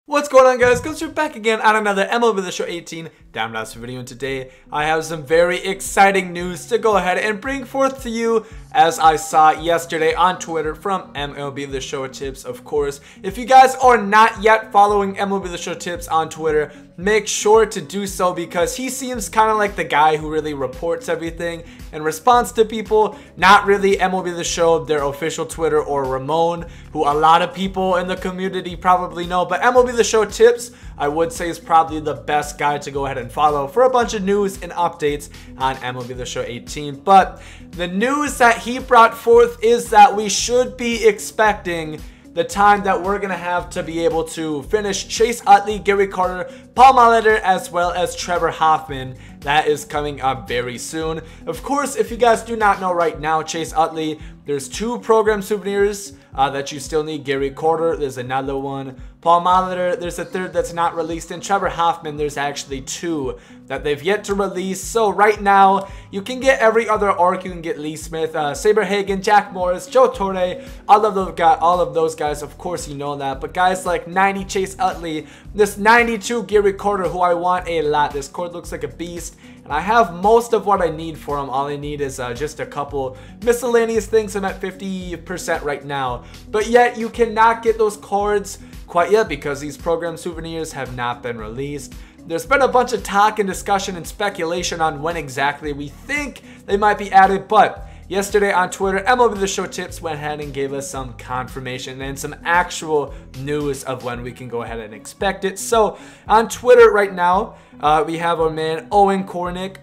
What's going on, guys? Gomes back again on another MLB The Show 18 Downblast video, and today I have some very exciting news to go ahead and bring forth to you, as I saw yesterday on Twitter from MLB The Show Tips. Of course, if you guys are not yet following MLB The Show Tips on Twitter, make sure to do so, because he seems kind of like the guy who really reports everything and responds to people. Not really MLB The Show, their official Twitter, or Ramon, who a lot of people in the community probably know, but MLB The Show Tips, I would say, is probably the best guy to go ahead and follow for a bunch of news and updates on MLB The Show 18. But the news that he brought forth is that we should be expecting the time that we're going to have to be able to finish Chase Utley, Gary Carter, Paul Molitor, as well as Trevor Hoffman. That is coming up very soon. Of course, if you guys do not know right now, Chase Utley, there's 2 program souvenirs that you still need. Gary Carter, there's another one. Paul Molitor, there's a 3rd that's not released. And Trevor Hoffman, there's actually 2 that they've yet to release. So right now, you can get every other arc. You can get Lee Smith, Saber Hagen, Jack Morris, Joe Torre, all of those guys. Of course, you know that. But guys like 90 Chase Utley, this 92 Gary Carter, who I want a lot. This card looks like a beast, and I have most of what I need for him. All I need is just a couple miscellaneous things. I'm at 50% right now, but yet you cannot get those cards quite yet because these program souvenirs have not been released. There's been a bunch of talk and discussion and speculation on when exactly we think they might be added, but yesterday on Twitter, MLB The Show Tips went ahead and gave us some confirmation and some actual news of when we can go ahead and expect it. So on Twitter right now, we have our man Owen Kornick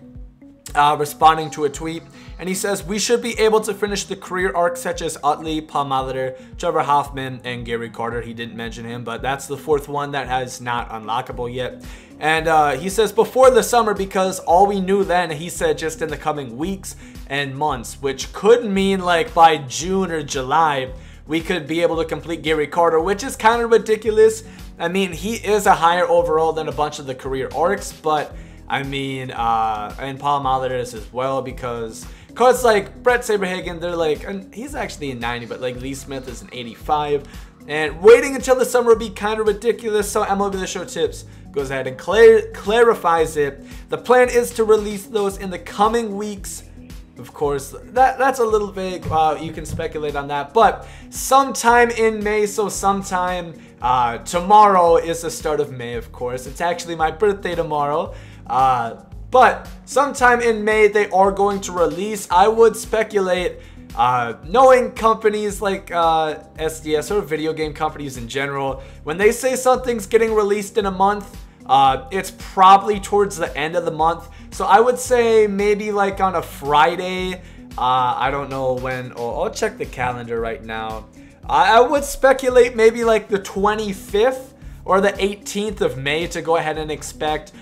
responding to a tweet, and he says, we should be able to finish the career arcs such as Utley, Paul Molitor, Trevor Hoffman, and Gary Carter. He didn't mention him, but that's the 4th one that has not unlockable yet. And he says before the summer, because all we knew then, he said, just in the coming weeks and months, which could mean like by June or July, we could be able to complete Gary Carter, which is kind of ridiculous. I mean, he is a higher overall than a bunch of the career arcs, but I mean, and Paul Molitor is as well, because like Brett Saberhagen, they're like, and he's actually a 90, but like Lee Smith is an 85. And waiting until the summer would be kind of ridiculous. So MLB The Show Tips goes ahead and clarifies it. The plan is to release those in the coming weeks. Of course, that's a little vague. You can speculate on that, but sometime in May. So sometime tomorrow is the start of May. Of course, it's actually my birthday tomorrow. But sometime in May, they are going to release. I would speculate, knowing companies like SDS or video game companies in general, when they say something's getting released in a month, it's probably towards the end of the month. So I would say maybe like on a Friday. I don't know when. I'll check the calendar right now. I would speculate maybe like the 25th or the 18th of May to go ahead and expect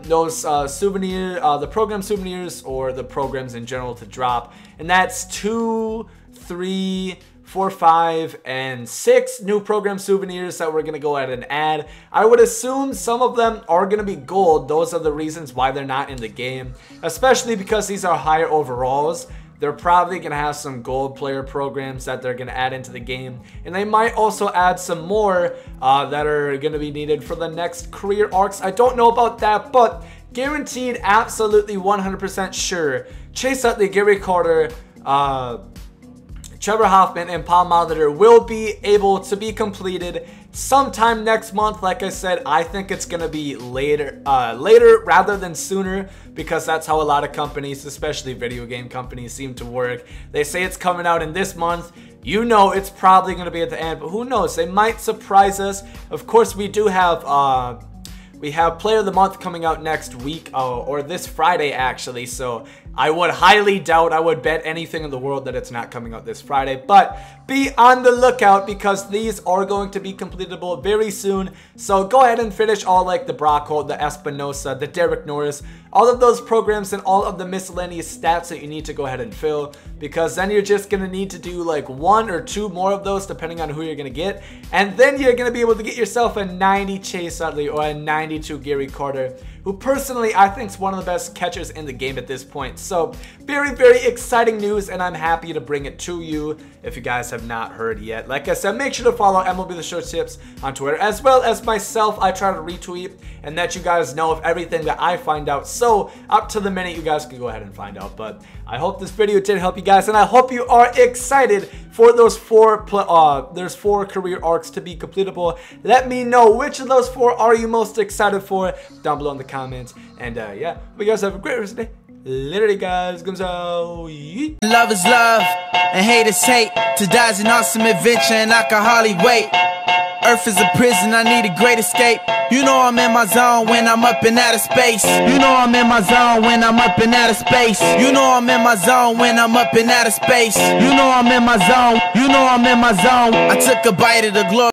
those the program souvenirs, or the programs in general, to drop. And that's 2, 3, 4, 5, and 6 new program souvenirs that we're going to go ahead and add. I would assume some of them are going to be gold. Those are the reasons why they're not in the game, especially because these are higher overalls. They're probably going to have some gold player programs that they're going to add into the game. And they might also add some more that are going to be needed for the next career arcs. I don't know about that, but guaranteed, absolutely 100% sure, Chase Utley, Gary Carter, Trevor Hoffman, and Paul Molitor will be able to be completed sometime next month. Like I said, I think it's going to be later rather than sooner, because that's how a lot of companies, especially video game companies, seem to work. They say it's coming out in this month. You know it's probably going to be at the end, but who knows? They might surprise us. Of course, we do have Player of the Month coming out next week, or this Friday actually, so I would highly doubt, I would bet anything in the world that it's not coming out this Friday. But be on the lookout, because these are going to be completable very soon. So go ahead and finish all like the Brock Holt, the Espinosa, the Derek Norris, all of those programs and all of the miscellaneous stats that you need to go ahead and fill, because then you're just going to need to do like 1 or 2 more of those depending on who you're going to get. And then you're going to be able to get yourself a 90 Chase Utley or a 92 Gary Carter, who personally I think is one of the best catchers in the game at this point. So very, very exciting news, and I'm happy to bring it to you if you guys have not heard yet. Like I said, make sure to follow MLB The Show Tips on Twitter, as well as myself. I try to retweet and let you guys know of everything that I find out. So up to the minute, you guys can go ahead and find out. But I hope this video did help you guys, and I hope you are excited for those there's 4 career arcs to be completable. Let me know which of those 4 are you most excited for down below in the comments. And yeah, hope you guys have a great rest of the day. Literally, guys, Gomes out. Love is love and hate is hate. To die is an awesome adventure and I can hardly wait. Earth is a prison, I need a great escape. You know I'm in my zone when I'm up in outer space. You know I'm in my zone when I'm up in outer space. You know I'm in my zone when I'm up in outer space. You know I'm in my zone. You know I'm in my zone. I took a bite of the glory.